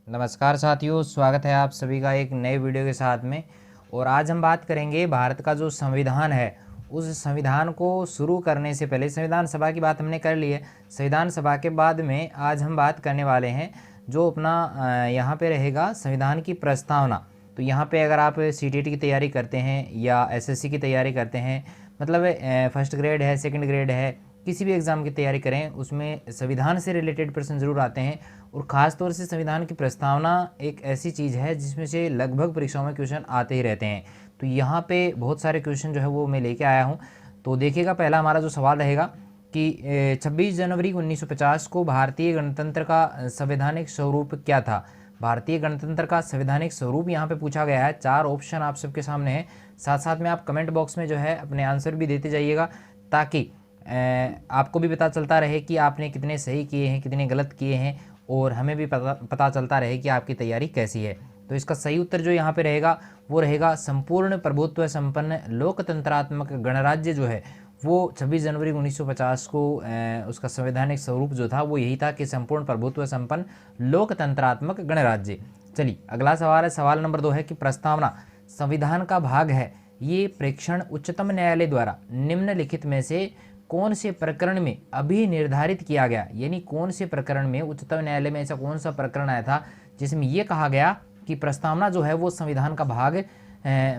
नमस्कार साथियों, स्वागत है आप सभी का एक नए वीडियो के साथ में। और आज हम बात करेंगे भारत का जो संविधान है, उस संविधान को शुरू करने से पहले संविधान सभा की बात हमने कर ली है। संविधान सभा के बाद में आज हम बात करने वाले हैं जो अपना यहाँ पे रहेगा संविधान की प्रस्तावना। तो यहाँ पे अगर आप सीटीटी की तैयारी करते हैं या एसएससी की तैयारी करते हैं, मतलब फर्स्ट ग्रेड है, सेकंड ग्रेड है, किसी भी एग्ज़ाम की तैयारी करें, उसमें संविधान से रिलेटेड प्रश्न ज़रूर आते हैं। और ख़ास तौर से संविधान की प्रस्तावना एक ऐसी चीज़ है जिसमें से लगभग परीक्षाओं में क्वेश्चन आते ही रहते हैं। तो यहाँ पे बहुत सारे क्वेश्चन जो है वो मैं लेके आया हूँ। तो देखिएगा, पहला हमारा जो सवाल रहेगा कि 26 जनवरी 1950 को भारतीय गणतंत्र का संवैधानिक स्वरूप क्या था। भारतीय गणतंत्र का संवैधानिक स्वरूप यहाँ पे पूछा गया है। 4 ऑप्शन आप सबके सामने हैं। साथ साथ में आप कमेंट बॉक्स में जो है अपने आंसर भी देते जाइएगा, ताकि आपको भी पता चलता रहे कि आपने कितने सही किए हैं, कितने गलत किए हैं, और हमें भी पता चलता रहे कि आपकी तैयारी कैसी है। तो इसका सही उत्तर जो यहाँ पे रहेगा वो रहेगा संपूर्ण प्रभुत्व संपन्न लोकतंत्रात्मक गणराज्य जो है वो 26 जनवरी 1950 को उसका संवैधानिक स्वरूप जो था वो यही था कि संपूर्ण प्रभुत्व संपन्न लोकतंत्रात्मक गणराज्य। चलिए अगला सवाल है, सवाल नंबर 2 है कि प्रस्तावना संविधान का भाग है। ये प्रेक्षण उच्चतम न्यायालय द्वारा निम्नलिखित में से कौन से प्रकरण में अभी निर्धारित किया गया। यानी कौन से प्रकरण में उच्चतम न्यायालय में ऐसा कौन सा प्रकरण आया था जिसमें यह कहा गया कि प्रस्तावना जो है वो संविधान का भाग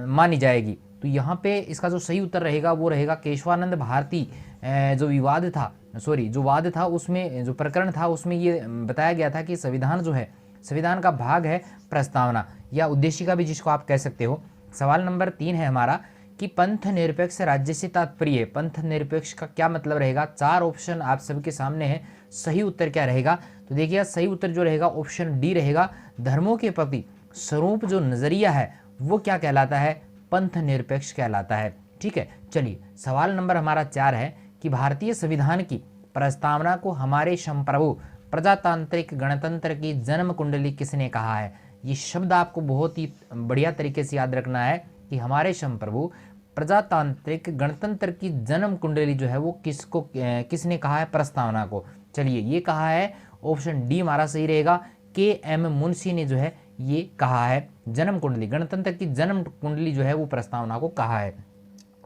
मानी जाएगी। तो यहाँ पे इसका जो सही उत्तर रहेगा वो रहेगा केशवानंद भारती जो वाद था उसमें जो प्रकरण था उसमें ये बताया गया था कि संविधान जो है, संविधान का भाग है प्रस्तावना या उद्देशिका भी जिसको आप कह सकते हो। सवाल नंबर 3 है हमारा कि पंथ निरपेक्ष राज्य से तात्पर्य। पंथ निरपेक्ष का क्या मतलब रहेगा। 4 ऑप्शन आप सबके सामने है, सही उत्तर क्या रहेगा। तो देखिए सही उत्तर जो रहेगा ऑप्शन डी रहेगा। धर्मों के प्रति स्वरूप जो नजरिया है वो क्या कहलाता है, पंथ निरपेक्ष कहलाता है। ठीक है, चलिए सवाल नंबर हमारा 4 है कि भारतीय संविधान की प्रस्तावना को हमारे संप्रभु प्रजातांत्रिक गणतंत्र की जन्म कुंडली किसने कहा है। ये शब्द आपको बहुत ही बढ़िया तरीके से याद रखना है कि हमारे संप्रभु प्रजातांत्रिक गणतंत्र की जन्म कुंडली जो है वो किसने कहा है प्रस्तावना को। चलिए ये कहा है ऑप्शन डी हमारा सही रहेगा, के एम मुंशी ने जो है ये कहा है। जन्म कुंडली, गणतंत्र की जन्म कुंडली जो है वो प्रस्तावना को कहा है।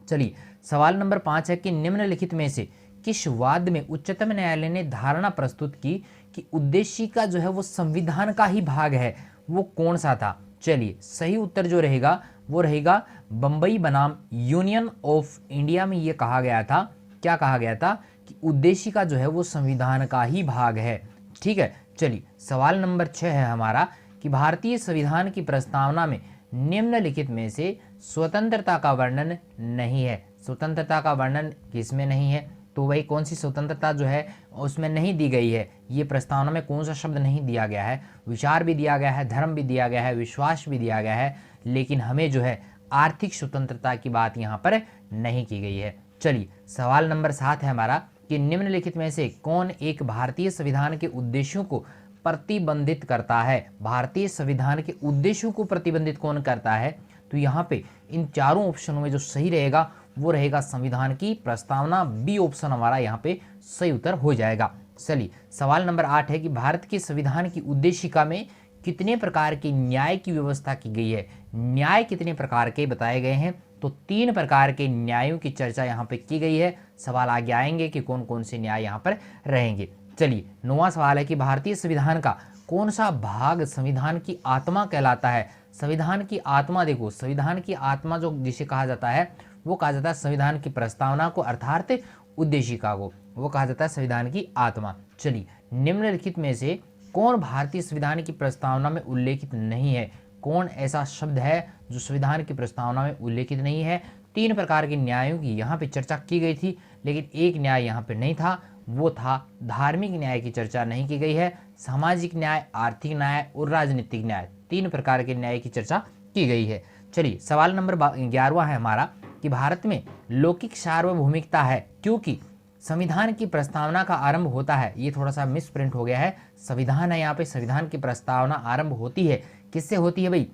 चलिए सवाल नंबर 5 है कि निम्नलिखित में से किस वाद में उच्चतम न्यायालय ने धारणा प्रस्तुत की कि उद्देशिका जो है वो संविधान का ही भाग है, वो कौन सा था। चलिए सही उत्तर जो रहेगा वो रहेगा बंबई बनाम यूनियन ऑफ इंडिया में ये कहा गया था। क्या कहा गया था कि उद्देशिका जो है वो संविधान का ही भाग है। ठीक है, चलिए सवाल नंबर 6 है हमारा कि भारतीय संविधान की प्रस्तावना में निम्नलिखित में से स्वतंत्रता का वर्णन नहीं है। स्वतंत्रता का वर्णन किसमें नहीं है, तो वही कौन सी स्वतंत्रता जो है उसमें नहीं दी गई है। ये प्रस्तावना में कौन सा शब्द नहीं दिया गया है। विचार भी दिया गया है, धर्म भी दिया गया है, विश्वास भी दिया गया है, लेकिन हमें जो है आर्थिक स्वतंत्रता की बात यहाँ पर नहीं की गई है। चलिए सवाल नंबर 7 है हमारा कि निम्नलिखित में से कौन एक भारतीय संविधान के उद्देश्यों को प्रतिबंधित करता है। भारतीय संविधान के उद्देश्यों को प्रतिबंधित कौन करता है। तो यहाँ पे इन चारों ऑप्शनों में जो सही रहेगा वो रहेगा संविधान की प्रस्तावना। बी ऑप्शन हमारा यहाँ पे सही उत्तर हो जाएगा। चलिए सवाल नंबर 8 है कि भारत के संविधान की उद्देशिका में कितने प्रकार के न्याय की व्यवस्था की गई है। न्याय कितने प्रकार के बताए गए हैं, तो 3 प्रकार के न्यायों की चर्चा यहाँ पे की गई है। सवाल आगे आएंगे कि कौन कौन से न्याय यहाँ पर रहेंगे। चलिए 9वां सवाल है कि भारतीय संविधान का कौन सा भाग संविधान की आत्मा कहलाता है। संविधान की आत्मा, देखो संविधान की आत्मा जो जिसे कहा जाता है वो कहा जाता है संविधान की प्रस्तावना को, अर्थात उद्देशिका को, वो कहा जाता है संविधान की आत्मा। चलिए निम्नलिखित में से कौन भारतीय संविधान की प्रस्तावना में उल्लेखित नहीं है। कौन ऐसा शब्द है जो संविधान की प्रस्तावना में उल्लेखित नहीं है। 3 प्रकार के न्यायों की यहाँ पे चर्चा की गई थी, लेकिन एक न्याय यहाँ पे नहीं था, वो था धार्मिक न्याय की चर्चा नहीं की गई है। सामाजिक न्याय, आर्थिक न्याय और राजनीतिक न्याय, 3 प्रकार के न्याय की चर्चा की गई है। चलिए सवाल नंबर 11वां है हमारा कि भारत में लौकिक सार्वभौमिकता है क्योंकि संविधान की प्रस्तावना का आरंभ होता है। ये थोड़ा सा मिस प्रिंट हो गया है, संविधान है यहाँ पे, संविधान की प्रस्तावना आरंभ होती है। किससे होती है भाई,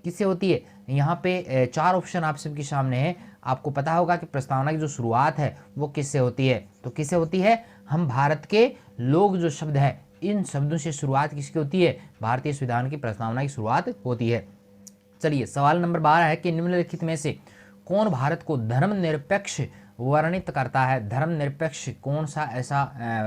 किससे होती है। यहाँ पे 4 ऑप्शन आप सबके सामने है। आपको पता होगा कि प्रस्तावना की जो शुरुआत है वो किससे होती है, तो किससे होती है, हम भारत के लोग जो शब्द है इन शब्दों से शुरुआत किसकी होती है? भारतीय संविधान की प्रस्तावना की शुरुआत होती है। चलिए सवाल नंबर 12 है कि निम्नलिखित में से कौन भारत को धर्मनिरपेक्ष वर्णित करता है? धर्मनिरपेक्ष कौन सा ऐसा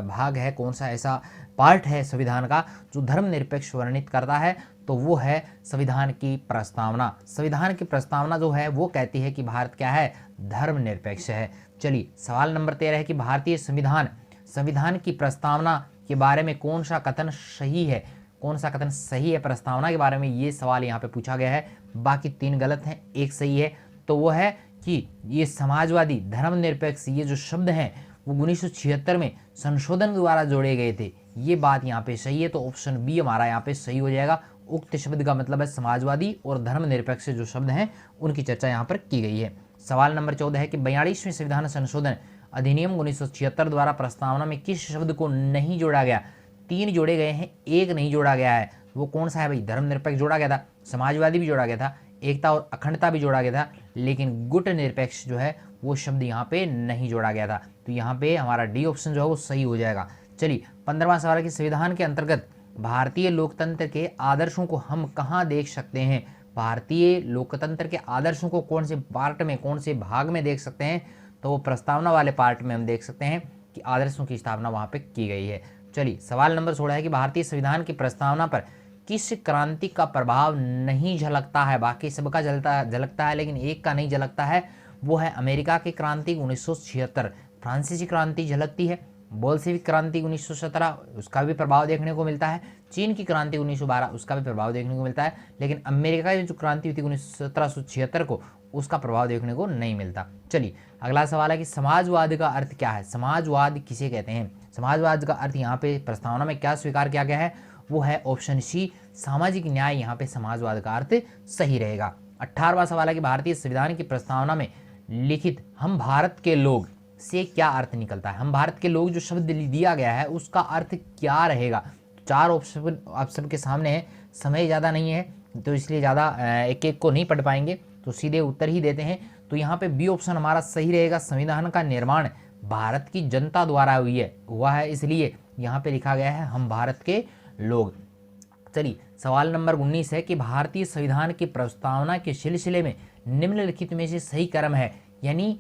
भाग है, कौन सा ऐसा पार्ट है संविधान का जो धर्मनिरपेक्ष वर्णित करता है? तो वो है संविधान की प्रस्तावना। संविधान की प्रस्तावना जो है वो कहती है कि भारत क्या है? धर्मनिरपेक्ष है। चलिए सवाल नंबर 13 है कि भारतीय संविधान की प्रस्तावना के बारे में कौन सा कथन सही है? कौन सा कथन सही है प्रस्तावना के बारे में? ये सवाल यहाँ पे पूछा गया है। बाकी 3 गलत हैं, एक सही है। तो वो है कि ये समाजवादी, धर्मनिरपेक्ष, ये जो शब्द हैं वो 1976 में संशोधन द्वारा जोड़े गए थे। ये बात यहाँ पे सही है, तो ऑप्शन बी हमारा यहाँ पे सही हो जाएगा। उक्त शब्द का मतलब है समाजवादी, और धर्मनिरपेक्ष जो शब्द हैं उनकी चर्चा यहाँ पर की गई है। सवाल नंबर 14 है कि 42वें संविधान संशोधन अधिनियम 1976 द्वारा प्रस्तावना में किस शब्द को नहीं जोड़ा गया? 3 जोड़े गए हैं, 1 नहीं जोड़ा गया है। वो कौन सा है भाई? धर्मनिरपेक्ष जोड़ा गया था, समाजवादी भी जोड़ा गया था, एकता और अखंडता भी जोड़ा गया था, लेकिन गुट निरपेक्ष जो है वो शब्द यहाँ पे नहीं जोड़ा गया था। तो यहाँ पे हमारा डी ऑप्शन जो है वो सही हो जाएगा। चलिए 15वां सवाल है कि संविधान के अंतर्गत भारतीय लोकतंत्र के आदर्शों को हम कहाँ देख सकते हैं? भारतीय लोकतंत्र के आदर्शों को कौन से पार्ट में, कौन से भाग में देख सकते हैं? तो वो प्रस्तावना वाले पार्ट में हम देख सकते हैं कि आदर्शों की स्थापना वहाँ पे की गई है। चलिए सवाल नंबर 16 है कि भारतीय संविधान की प्रस्तावना पर किस क्रांति का प्रभाव नहीं झलकता है? बाकी सबका झलकता है, लेकिन एक का नहीं झलकता है, वो है अमेरिका की क्रांति 1976। फ्रांसीसी क्रांति झलकती है, बोल्शेविक क्रांति 1917 उसका भी प्रभाव देखने को मिलता है, चीन की क्रांति 1912 उसका भी प्रभाव देखने को मिलता है, लेकिन अमेरिका की जो क्रांति हुई थी 1776 को, उसका प्रभाव देखने को नहीं मिलता। चलिए अगला सवाल है कि समाजवाद का अर्थ क्या है? समाजवाद किसे कहते हैं? समाजवाद का अर्थ यहाँ पे प्रस्तावना में क्या स्वीकार किया गया है? वो है ऑप्शन सी, सामाजिक न्याय। यहाँ पे समाजवाद का अर्थ सही रहेगा। 18वां सवाल है कि भारतीय संविधान की प्रस्तावना में लिखित हम भारत के लोग से क्या अर्थ निकलता है? हम भारत के लोग जो शब्द दिया गया है उसका अर्थ क्या रहेगा? 4 ऑप्शन आप सबके सामने है, समय ज़्यादा नहीं है तो इसलिए ज़्यादा एक एक को नहीं पढ़ पाएंगे, तो सीधे उत्तर ही देते हैं। तो यहाँ पे बी ऑप्शन हमारा सही रहेगा। संविधान का निर्माण भारत की जनता द्वारा हुआ है, इसलिए यहाँ पे लिखा गया है हम भारत के लोग। चलिए सवाल नंबर 19 है कि भारतीय संविधान की प्रस्तावना के सिलसिले में निम्नलिखित में से सही क्रम है? यानी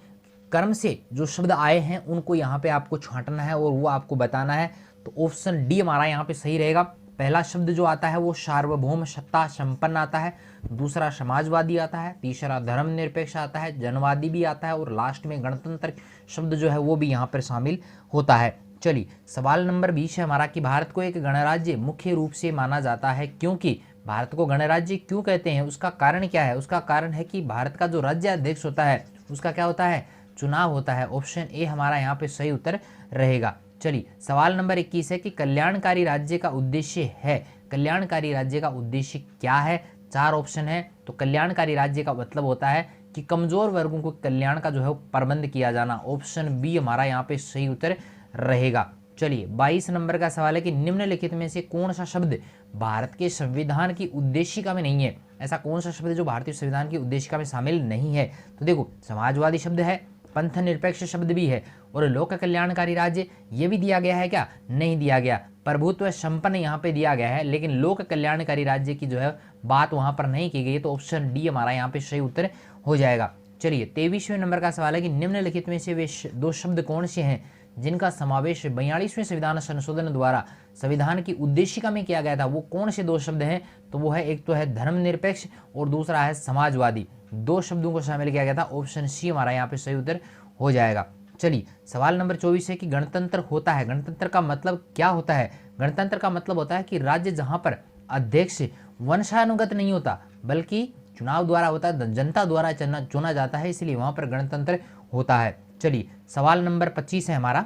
क्रम से जो शब्द आए हैं उनको यहाँ पे आपको छांटना है और वो आपको बताना है। तो ऑप्शन डी हमारा यहाँ पे सही रहेगा। पहला शब्द जो आता है वो सार्वभौम सत्ता संपन्न आता है, दूसरा समाजवादी आता है, तीसरा धर्मनिरपेक्ष आता है, जनवादी भी आता है, और लास्ट में गणतंत्र शब्द जो है वो भी यहाँ पर शामिल होता है। चलिए सवाल नंबर 20 है हमारा कि भारत को एक गणराज्य मुख्य रूप से माना जाता है क्योंकि? भारत को गणराज्य क्यों कहते हैं? उसका कारण क्या है? उसका कारण है कि भारत का जो राज्याध्यक्ष होता है उसका क्या होता है? चुनाव होता है। ऑप्शन ए हमारा यहाँ पे सही उत्तर रहेगा। चलिए सवाल नंबर 21 है कि कल्याणकारी राज्य का उद्देश्य है। कल्याणकारी राज्य का उद्देश्य क्या है? 4 ऑप्शन है। तो कल्याणकारी राज्य का मतलब होता है कि कमजोर वर्गों को कल्याण का जो है प्रबंध किया जाना। ऑप्शन बी हमारा यहाँ पे सही उत्तर रहेगा। चलिए 22 नंबर का सवाल है कि निम्नलिखित में से कौन सा शब्द भारत के संविधान की उद्देशिका में नहीं है? ऐसा कौन सा शब्द जो भारतीय संविधान की उद्देशिका में शामिल नहीं है? तो देखो समाजवादी शब्द है, पंथ निरपेक्ष शब्द भी है, और लोक कल्याणकारी राज्य ये भी दिया गया है क्या? नहीं दिया गया। प्रभुत्व संपन्न यहाँ पे दिया गया है, लेकिन लोक कल्याणकारी राज्य की जो है बात वहां पर नहीं की गई। तो ऑप्शन डी हमारा यहाँ पे सही उत्तर हो जाएगा। चलिए 23वें नंबर का सवाल है कि निम्नलिखित में से वे 2 शब्द कौन से हैं जिनका समावेश 42वें संविधान संशोधन द्वारा संविधान की उद्देशिका में किया गया था? वो कौन से 2 शब्द हैं? तो वो है, एक तो है धर्मनिरपेक्ष और दूसरा है समाजवादी। 2 शब्दों को शामिल किया गया था। ऑप्शन सी हमारा यहाँ पे सही उत्तर हो जाएगा। चलिए सवाल नंबर 24 है कि गणतंत्र होता है, गणतंत्र का मतलब क्या होता है? गणतंत्र का मतलब होता है कि राज्य जहां पर अध्यक्ष वंशानुगत नहीं होता बल्कि चुनाव द्वारा होता है, जनता द्वारा चुना जाता है, इसलिए वहां पर गणतंत्र होता है। चलिए सवाल नंबर 25 है हमारा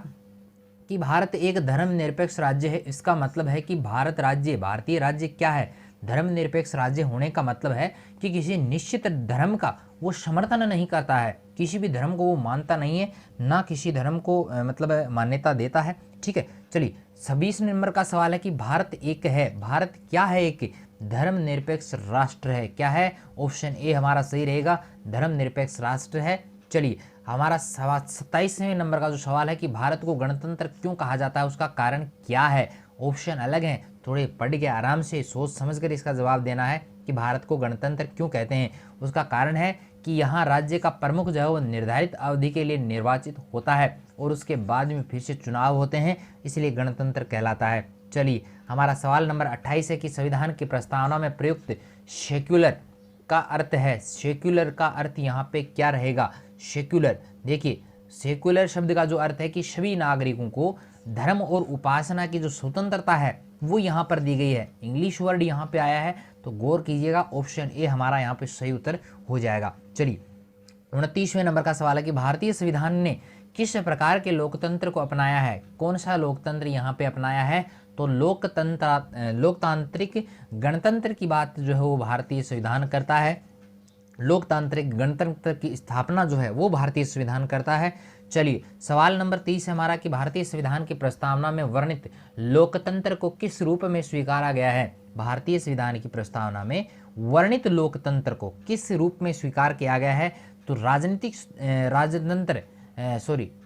कि भारत एक धर्मनिरपेक्ष राज्य है। इसका मतलब है कि भारतीय राज्य क्या है? धर्मनिरपेक्ष राज्य होने का मतलब है कि किसी निश्चित धर्म का वो समर्थन नहीं करता है, किसी भी धर्म को वो मानता नहीं है, ना किसी धर्म को मतलब मान्यता देता है। ठीक है। चलिए 26 नंबर का सवाल है कि भारत एक है। भारत क्या है? एक धर्मनिरपेक्ष राष्ट्र है। क्या है? ऑप्शन ए हमारा सही रहेगा, धर्मनिरपेक्ष राष्ट्र है। चलिए हमारा 27वें नंबर का जो सवाल है कि भारत को गणतंत्र क्यों कहा जाता है, उसका कारण क्या है? ऑप्शन अलग हैं, थोड़े पढ़ के आराम से सोच समझ कर इसका जवाब देना है कि भारत को गणतंत्र क्यों कहते हैं। उसका कारण है कि यहाँ राज्य का प्रमुख जो है वो निर्धारित अवधि के लिए निर्वाचित होता है और उसके बाद में फिर से चुनाव होते हैं, इसलिए गणतंत्र कहलाता है। चलिए, हमारा सवाल नंबर 28 है कि संविधान की प्रस्तावना में प्रयुक्त सेक्युलर का अर्थ है, सेक्युलर का अर्थ यहाँ पे क्या रहेगा? सेक्युलर, देखिए सेक्युलर शब्द का जो अर्थ है कि सभी नागरिकों को धर्म और उपासना की जो स्वतंत्रता है वो यहाँ पर दी गई है। इंग्लिश वर्ड यहाँ पे आया है, तो गौर कीजिएगा, ऑप्शन ए हमारा यहाँ पे सही उत्तर हो जाएगा। चलिए, 29वें नंबर का सवाल है कि भारतीय संविधान ने किस प्रकार के लोकतंत्र को अपनाया है? कौन सा लोकतंत्र यहाँ पे अपनाया है? तो लोकतांत्रिक गणतंत्र की बात जो है वो भारतीय संविधान करता है। लोकतांत्रिक गणतंत्र की स्थापना जो है वो भारतीय संविधान करता है। चलिए, सवाल नंबर 30 है हमारा कि भारतीय संविधान की प्रस्तावना में वर्णित लोकतंत्र को किस रूप में स्वीकारा गया है? भारतीय संविधान की प्रस्तावना में वर्णित लोकतंत्र को किस रूप में स्वीकार किया गया है? तो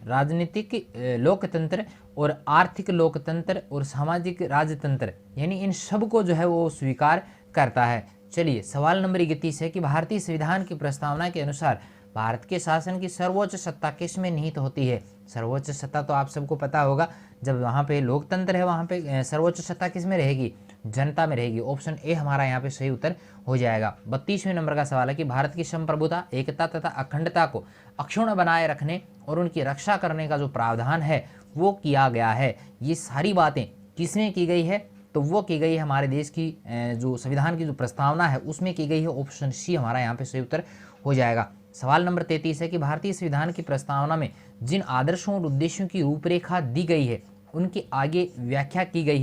राजनीतिक लोकतंत्र और आर्थिक लोकतंत्र और सामाजिक राजतंत्र, यानी इन सब को जो है वो स्वीकार करता है। चलिए, सवाल नंबर 31 है कि भारतीय संविधान की प्रस्तावना के अनुसार भारत के शासन की सर्वोच्च सत्ता किस में निहित होती है? सर्वोच्च सत्ता तो आप सबको पता होगा, जब वहाँ पे लोकतंत्र है वहाँ पे सर्वोच्च सत्ता किस में रहेगी? जनता में रहेगी। ऑप्शन ए हमारा यहाँ पे सही उत्तर हो जाएगा। 32वें नंबर का सवाल है कि भारत की संप्रभुता, एकता तथा अखंडता को अक्षुण्ण बनाए रखने और उनकी रक्षा करने का जो प्रावधान है वो किया गया है। ये सारी बातें किसमें की गई है? तो वो की गई है हमारे देश की जो संविधान की जो प्रस्तावना है उसमें की गई है। ऑप्शन सी हमारा यहाँ पे सही उत्तर हो जाएगा। सवाल नंबर 33 है कि भारतीय संविधान की प्रस्तावना में जिन आदर्शों और उद्देश्यों की रूपरेखा दी गई है उनकी आगे व्याख्या की गई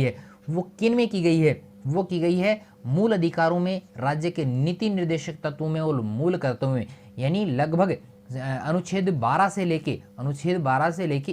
है, वो किन में की गई है? वो की गई है मूल अधिकारों में, राज्य के नीति निर्देशक तत्वों में और मूल कर्तव्यों में, यानी लगभग अनुच्छेद 12 से लेके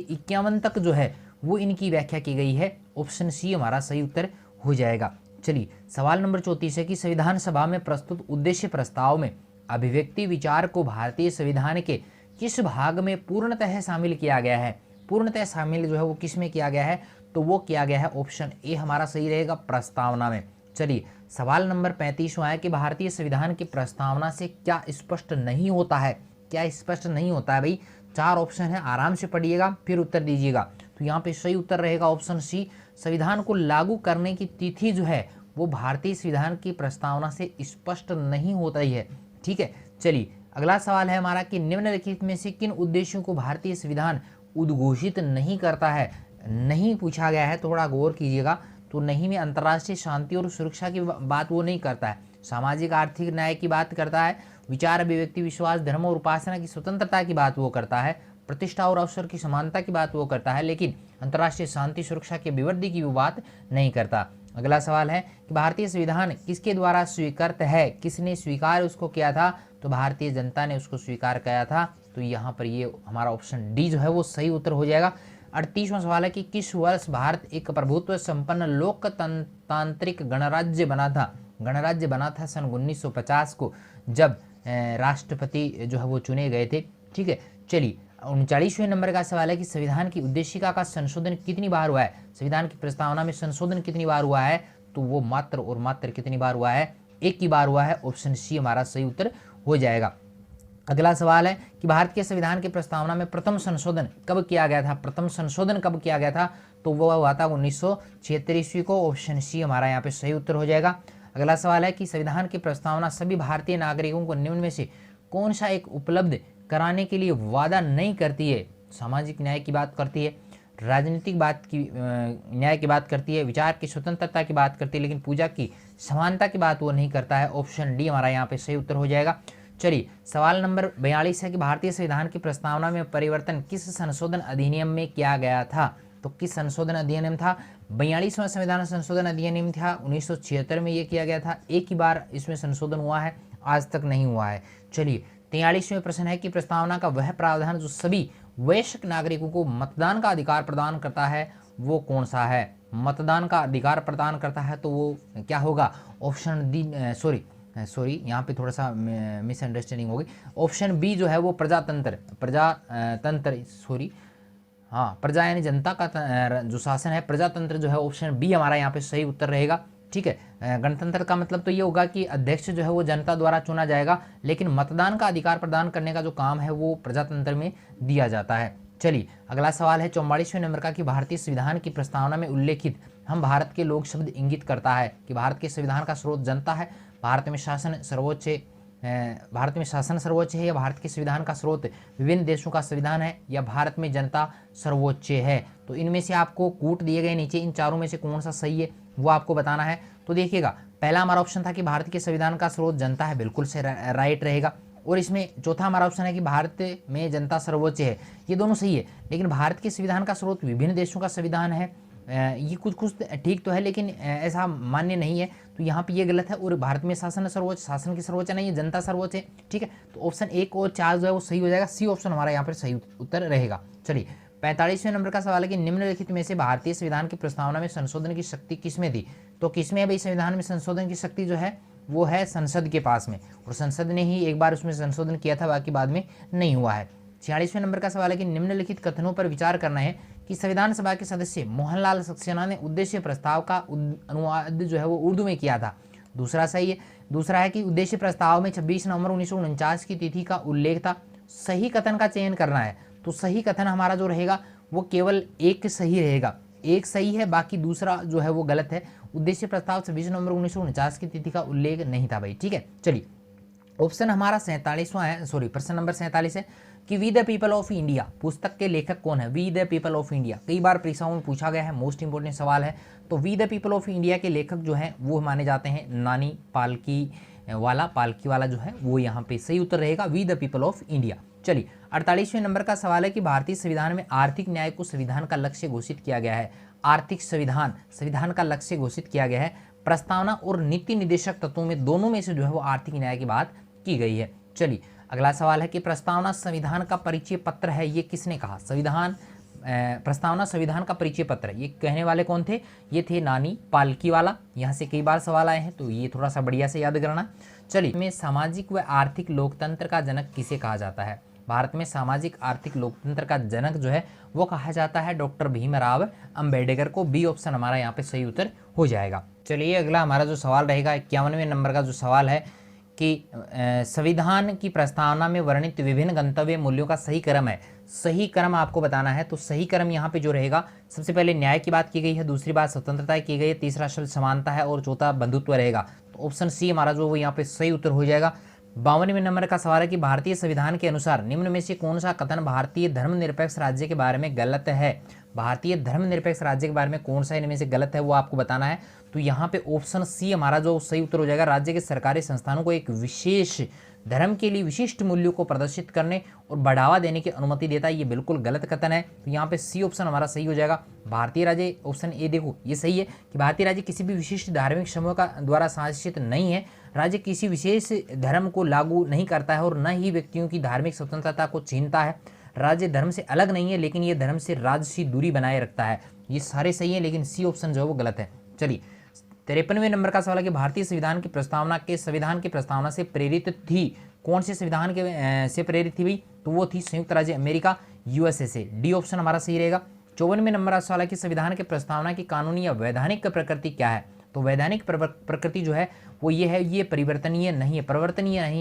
51 तक जो है वो इनकी व्याख्या की गई है। ऑप्शन सी हमारा सही उत्तर हो जाएगा। चलिए, सवाल नंबर 34 है कि संविधान सभा में प्रस्तुत उद्देश्य प्रस्ताव में अभिव्यक्ति विचार को भारतीय संविधान के किस भाग में पूर्णतः शामिल किया गया है? पूर्णतः शामिल जो है वो किस में किया गया है? तो वो किया गया है ऑप्शन ए हमारा सही रहेगा, प्रस्तावना में। चलिए, सवाल नंबर 35 है कि भारतीय संविधान की प्रस्तावना से क्या स्पष्ट नहीं होता है? क्या स्पष्ट नहीं होता है भाई? 4 ऑप्शन है, आराम से पढ़िएगा फिर उत्तर दीजिएगा। तो यहाँ पे सही उत्तर रहेगा ऑप्शन सी, संविधान को लागू करने की तिथि जो है वो भारतीय संविधान की प्रस्तावना से स्पष्ट नहीं होता ही है। ठीक है, चलिए अगला सवाल है हमारा कि निम्नलिखित में से किन उद्देश्यों को भारतीय संविधान उद्घोषित नहीं करता है? नहीं पूछा गया है, थोड़ा गौर कीजिएगा। तो नहीं में अंतर्राष्ट्रीय शांति और सुरक्षा की बात वो नहीं करता है, सामाजिक आर्थिक न्याय की बात करता है, विचार अभिव्यक्ति विश्वास धर्म और उपासना की स्वतंत्रता की बात वो करता है, प्रतिष्ठा और अवसर की समानता की बात वो करता है, लेकिन अंतर्राष्ट्रीय शांति सुरक्षा के विवृद्धि की वो बात नहीं करता। अगला सवाल है कि भारतीय संविधान किसके द्वारा स्वीकृत है? किसने स्वीकार उसको किया था? तो भारतीय जनता ने उसको स्वीकार किया था। तो यहाँ पर ये हमारा ऑप्शन डी जो है वो सही उत्तर हो जाएगा। 38वां सवाल है कि किस वर्ष भारत एक प्रभुत्व संपन्न लोकतांत्रिक गणराज्य बना था? गणराज्य बना था सन 1950 को, जब राष्ट्रपति जो है वो चुने गए थे। ठीक है, चलिए 39वें नंबर का सवाल है कि संविधान की उद्देशिका का संशोधन कितनी बार हुआ है? संविधान की प्रस्तावना में संशोधन कितनी बार हुआ है? तो वो मात्र और मात्र कितनी बार हुआ है? एक ही बार हुआ है। ऑप्शन सी हमारा सही उत्तर हो जाएगा। अगला सवाल है कि भारत के संविधान की प्रस्तावना में प्रथम संशोधन कब किया गया था? प्रथम संशोधन कब किया गया था? तो वो हुआ था 1976 ईस्वी को। ऑप्शन सी हमारा यहाँ पे सही उत्तर हो जाएगा। अगला सवाल है कि संविधान की प्रस्तावना सभी भारतीय नागरिकों को निम्न में से कौन सा एक उपलब्ध कराने के लिए वादा नहीं करती है? सामाजिक न्याय की बात करती है, राजनीतिक न्याय की बात करती है, विचार की स्वतंत्रता की बात करती है, लेकिन पूजा की समानता की बात वो नहीं करता है। ऑप्शन डी हमारा यहाँ पे सही उत्तर हो जाएगा। चलिए, सवाल नंबर 42 है कि भारतीय संविधान की प्रस्तावना में परिवर्तन किस संशोधन अधिनियम में किया गया था? तो किस संशोधन अधिनियम था? 42वां संविधान संशोधन अधिनियम था, 1976 में ये किया गया था। एक ही बार इसमें संशोधन हुआ है, आज तक नहीं हुआ है। चलिए 43वें प्रश्न है कि प्रस्तावना का वह प्रावधान जो सभी वयस्क नागरिकों को मतदान का अधिकार प्रदान करता है वो कौन सा है? मतदान का अधिकार प्रदान करता है तो वो क्या होगा? ऑप्शन डी सॉरी यहाँ पे थोड़ा सा मिसअंडरस्टैंडिंग हो गई। ऑप्शन बी जो है वो प्रजातंत्र हाँ, प्रजा यानी जनता का जो शासन है, प्रजातंत्र जो है, ऑप्शन बी हमारा यहाँ पे सही उत्तर रहेगा। ठीक है, गणतंत्र का मतलब तो ये होगा कि अध्यक्ष जो है वो जनता द्वारा चुना जाएगा, लेकिन मतदान का अधिकार प्रदान करने का जो काम है वो प्रजातंत्र में दिया जाता है। चलिए अगला सवाल है 44वें नंबर का कि भारतीय संविधान की प्रस्तावना में उल्लेखित हम भारत के लोग शब्द इंगित करता है कि भारत के संविधान का स्रोत जनता है, भारत में शासन सर्वोच्च है, या भारत के संविधान का स्रोत विभिन्न देशों का संविधान है, या भारत में जनता सर्वोच्च है। तो इनमें से आपको कूट दिए गए नीचे, इन चारों में से कौन सा सही है वो आपको बताना है। तो देखिएगा, पहला हमारा ऑप्शन था कि भारत के संविधान का स्रोत जनता है, बिल्कुल से राइट रहेगा। और इसमें चौथा हमारा ऑप्शन है कि भारत में जनता सर्वोच्च है, ये दोनों सही है, लेकिन भारत के संविधान का स्रोत विभिन्न देशों का संविधान है, ये कुछ ठीक तो है, लेकिन ऐसा मान्य नहीं है, तो यहाँ पे ये गलत है। और भारत में शासन सर्वोच्च, शासन की सर्वोच्च नहीं है, जनता सर्वोच्च है। ठीक है, तो ऑप्शन 1 और 4 जो है वो सही हो जाएगा, सी ऑप्शन हमारा यहाँ पर सही उत्तर रहेगा। चलिए 45वें नंबर का सवाल है कि निम्नलिखित में से भारतीय संविधान की प्रस्तावना में संशोधन की शक्ति किसमें दी। तो किसमें है भाई संविधान में संशोधन की शक्ति जो है वो है संसद के पास में, और संसद ने ही एक बार उसमें संशोधन किया था, बाकी बाद में नहीं हुआ है। 46वें नंबर का सवाल है कि निम्नलिखित कथनों पर विचार करना है कि संविधान सभा के सदस्य मोहनलाल सक्सेना ने उद्देश्य प्रस्ताव का अनुवाद जो है वो उर्दू में किया था। दूसरा सही है। दूसरा है कि उद्देश्य प्रस्ताव में 26 नवंबर 1949 की तिथि का उल्लेख था। सही कथन का चयन करना है, तो सही कथन हमारा जो रहेगा वो केवल एक सही रहेगा, एक सही है, बाकी दूसरा जो है वो गलत है। उद्देश्य प्रस्ताव 26 नवंबर 1949 की तिथि का उल्लेख नहीं था भाई। ठीक है, चलिए ऑप्शन हमारा 47वां है, सॉरी प्रश्न नंबर 47 है कि we the people of India पुस्तक के लेखक कौन है। We the people of India कई बार परीक्षाओं में पूछा गया है, मोस्ट इंपोर्टेंट सवाल है। तो we the people of India के लेखक जो हैं वो माने जाते हैं नानी पालकी वाला जो है वो यहाँ पे सही उत्तर रहेगा, we the people of India. चलिए 48वें नंबर का सवाल है कि भारतीय संविधान में आर्थिक न्याय को संविधान का लक्ष्य घोषित किया गया है। आर्थिक संविधान का लक्ष्य घोषित किया गया है। प्रस्तावना और नीति निदेशक तत्वों में दोनों में से जो है वो आर्थिक न्याय की बात की गई है। चलिए अगला सवाल है कि प्रस्तावना संविधान का परिचय पत्र है, ये किसने कहा। प्रस्तावना संविधान का परिचय पत्र है, ये कहने वाले कौन थे, ये थे नानी पालकीवाला। यहाँ से कई बार सवाल आए हैं, तो ये थोड़ा सा बढ़िया से याद करना। चलिए में सामाजिक व आर्थिक लोकतंत्र का जनक किसे कहा जाता है। भारत में सामाजिक आर्थिक लोकतंत्र का जनक जो है वो कहा जाता है डॉक्टर भीमराव अंबेडकर को। बी ऑप्शन हमारा यहाँ पे सही उत्तर हो जाएगा। चलिए अगला हमारा जो सवाल रहेगा 51वें नंबर का जो सवाल है कि संविधान की प्रस्तावना में वर्णित विभिन्न गंतव्य मूल्यों का सही क्रम है। सही क्रम आपको बताना है, तो सही क्रम यहाँ पे जो रहेगा, सबसे पहले न्याय की बात की गई है, दूसरी बात स्वतंत्रता की गई है, तीसरा शब्द समानता है, और चौथा बंधुत्व रहेगा। तो ऑप्शन सी हमारा जो वो यहाँ पे सही उत्तर हो जाएगा। 52वें नंबर का सवाल है कि भारतीय संविधान के अनुसार निम्न में से कौन सा कथन भारतीय धर्मनिरपेक्ष राज्य के बारे में गलत है। भारतीय धर्मनिरपेक्ष राज्य के बारे में कौन सा इनमें से गलत है वो आपको बताना है। तो यहाँ पे ऑप्शन सी हमारा जो सही उत्तर हो जाएगा, राज्य के सरकारी संस्थानों को एक विशेष धर्म के लिए विशिष्ट मूल्यों को प्रदर्शित करने और बढ़ावा देने की अनुमति देता है, ये बिल्कुल गलत कथन है। तो यहाँ पे सी ऑप्शन हमारा सही हो जाएगा। भारतीय राज्य ऑप्शन ए देखो ये सही है कि भारतीय राज्य किसी भी विशिष्ट धार्मिक समूह का द्वारा शासित नहीं है। राज्य किसी विशेष धर्म को लागू नहीं करता है और न ही व्यक्तियों की धार्मिक स्वतंत्रता को छीनता है। राज्य धर्म से अलग नहीं है, लेकिन ये धर्म से राजसी दूरी बनाए रखता है। ये सारे सही है, लेकिन सी ऑप्शन जो है वो गलत है। चलिए 53वें नंबर का सवाल है कि भारतीय संविधान की प्रस्तावना से प्रेरित थी। कौन से संविधान के से प्रेरित थी भाई, तो वो थी संयुक्त राज्य अमेरिका यूएसए से। डी ऑप्शन हमारा सही रहेगा। 54वें नंबर का सवाल है कि संविधान की प्रस्तावना की कानूनी या वैधानिक प्रकृति क्या है। तो वैधानिक प्रकृति जो है वो ये है, ये परिवर्तनीय नहीं है,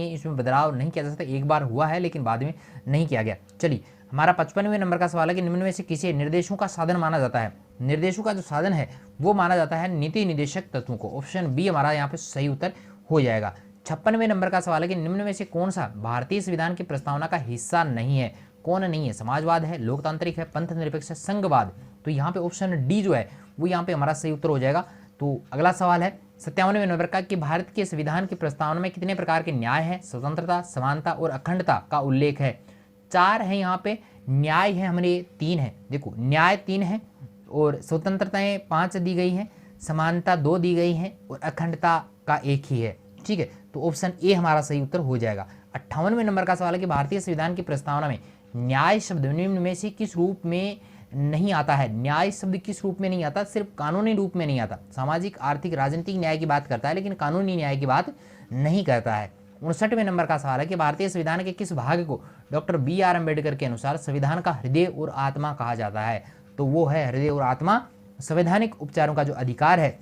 इसमें बदलाव नहीं किया जा सकता। एक बार हुआ है लेकिन बाद में नहीं किया गया। चलिए हमारा 55वें नंबर का सवाल है कि निम्न में से किसे निर्देशों का साधन माना जाता है। निर्देशों का जो साधन है वो माना जाता है नीति निदेशक तत्वों को। ऑप्शन बी हमारा यहाँ पे सही उत्तर हो जाएगा। 56वें नंबर का सवाल है कि निम्न में से कौन सा भारतीय संविधान की प्रस्तावना का हिस्सा नहीं है। कौन नहीं है, समाजवाद है, लोकतांत्रिक है, पंथ निरपेक्ष है, संघवाद। तो यहाँ पे ऑप्शन डी जो है वो यहाँ पे हमारा सही उत्तर हो जाएगा। तो अगला सवाल है 57वें नंबर का कि भारत के संविधान की प्रस्तावना में कितने प्रकार के न्याय है, स्वतंत्रता, समानता और अखंडता का उल्लेख है। 4 है यहाँ पे, न्याय है हमारे 3 है। देखो न्याय 3 है और स्वतंत्रताएं 5 दी गई हैं, समानता 2 दी गई हैं और अखंडता का 1 ही है। ठीक है, तो ऑप्शन ए हमारा सही उत्तर हो जाएगा। 58वें नंबर का सवाल है कि भारतीय संविधान की प्रस्तावना में न्याय शब्द निम्न में से किस रूप में नहीं आता है। न्याय शब्द किस रूप में नहीं आता, सिर्फ कानूनी रूप में नहीं आता। सामाजिक, आर्थिक, राजनीतिक न्याय की बात करता है लेकिन कानूनी न्याय की बात नहीं करता है। 59वें नंबर का सवाल है कि भारतीय संविधान के किस भाग को डॉक्टर BR अम्बेडकर के अनुसार संविधान का हृदय और आत्मा कहा जाता है? तो वो है हृदय और आत्मा। संवैधानिक उपचारों का जो अधिकार है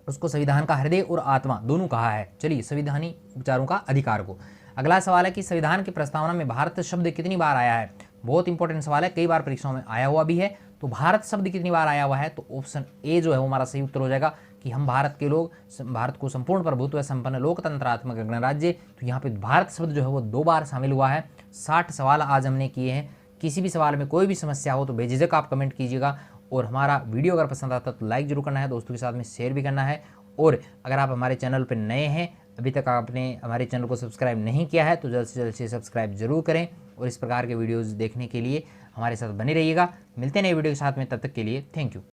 उसको संविधान का हृदय और आत्मा दोनों कहा है। चलिए, संविधानिक उपचारों का अधिकार को। अगला सवाल है कि संविधान की प्रस्तावना में भारत शब्द कितनी बार आया है? बहुत इंपॉर्टेंट सवाल है, कई बार परीक्षाओं में आया हुआ भी है। तो भारत शब्द कितनी बार आया हुआ है? तो ऑप्शन ए जो है वो हमारा सही उत्तर हो जाएगा कि हम भारत के लोग, भारत को संपूर्ण प्रभुत्व संपन्न लोकतंत्रात्मक गणराज्य। तो यहाँ पे भारत शब्द जो है वो 2 बार शामिल हुआ है। 60 सवाल आज हमने किए हैं। किसी भी सवाल में कोई भी समस्या हो तो बेझिझक आप कमेंट कीजिएगा। और हमारा वीडियो अगर पसंद आता तो लाइक जरूर करना है, दोस्तों के साथ में शेयर भी करना है। और अगर आप हमारे चैनल पर नए हैं, अभी तक आपने हमारे चैनल को सब्सक्राइब नहीं किया है, तो जल्द से सब्सक्राइब जरूर करें। और इस प्रकार के वीडियोज़ देखने के लिए हमारे साथ बने रहिएगा। मिलते हैं नए वीडियो के साथ में, तब तक के लिए थैंक यू।